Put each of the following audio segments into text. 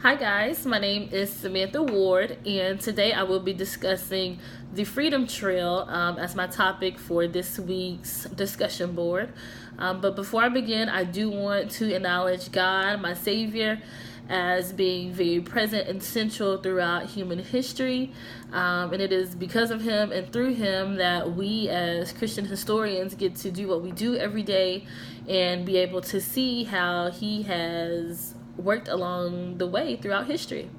Hi guys, my name is Samantha Ward, and today I will be discussing the Freedom Trail as my topic for this week's discussion board. But before I begin, I do want to acknowledge God, my Savior, as being very present and central throughout human history. And it is because of Him and through Him that we as Christian historians get to do what we do every day and be able to see how He has worked along the way throughout history.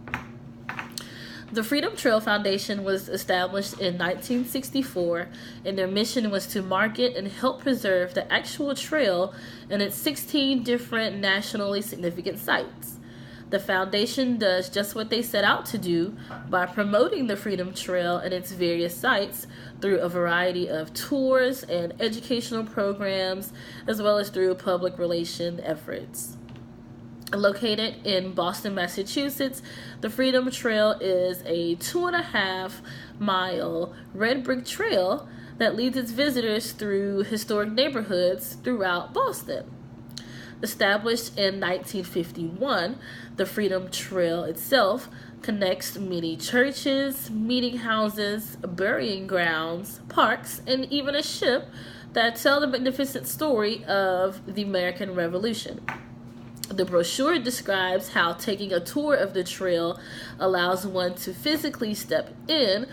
The Freedom Trail Foundation was established in 1964, and their mission was to market and help preserve the actual trail and its 16 different nationally significant sites. The foundation does just what they set out to do by promoting the Freedom Trail and its various sites through a variety of tours and educational programs, as well as through public relation efforts. Located in Boston, Massachusetts, the Freedom Trail is a 2.5-mile red brick trail that leads its visitors through historic neighborhoods throughout Boston. Established in 1951, the Freedom Trail itself connects many churches, meeting houses, burying grounds, parks, and even a ship that tell the magnificent story of the American Revolution. The brochure describes how taking a tour of the trail allows one to physically step in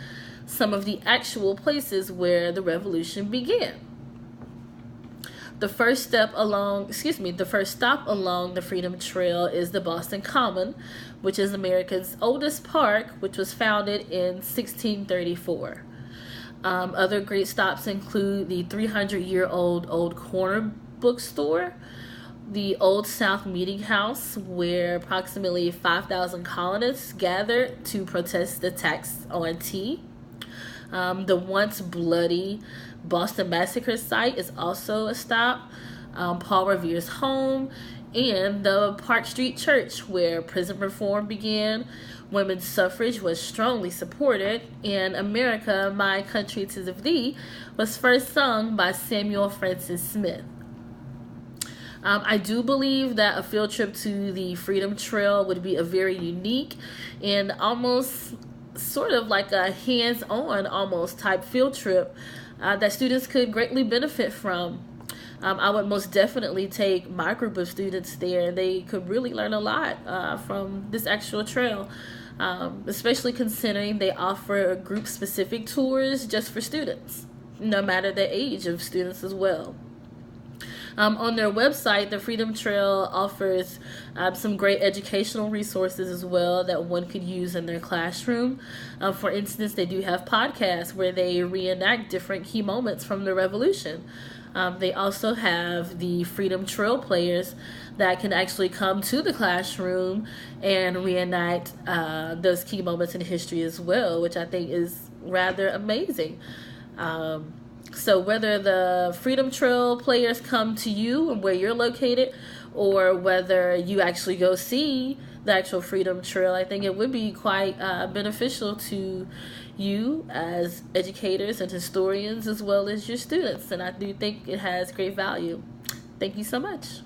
some of the actual places where the revolution began. The first stop along the Freedom Trail is the Boston Common, which is America's oldest park, which was founded in 1634. Other great stops include the 300-year-old Old Corner bookstore, the Old South Meeting House, where approximately 5,000 colonists gathered to protest the tax on tea. The once bloody Boston Massacre site is also a stop. Paul Revere's home, and the Park Street Church, where prison reform began, women's suffrage was strongly supported, and America, My Country 'Tis of Thee was first sung by Samuel Francis Smith. I do believe that a field trip to the Freedom Trail would be a very unique and almost sort of like a hands-on almost type field trip that students could greatly benefit from. I would most definitely take my group of students there. They could really learn a lot from this actual trail, especially considering they offer group-specific tours just for students, no matter the age of students as well. On their website, the Freedom Trail offers some great educational resources as well that one could use in their classroom. For instance, they do have podcasts where they reenact different key moments from the revolution. They also have the Freedom Trail players that can actually come to the classroom and reenact those key moments in history as well, which I think is rather amazing. So whether the Freedom Trail players come to you and where you're located, or whether you actually go see the actual Freedom Trail, I think it would be quite beneficial to you as educators and historians as well as your students. And I do think it has great value. Thank you so much.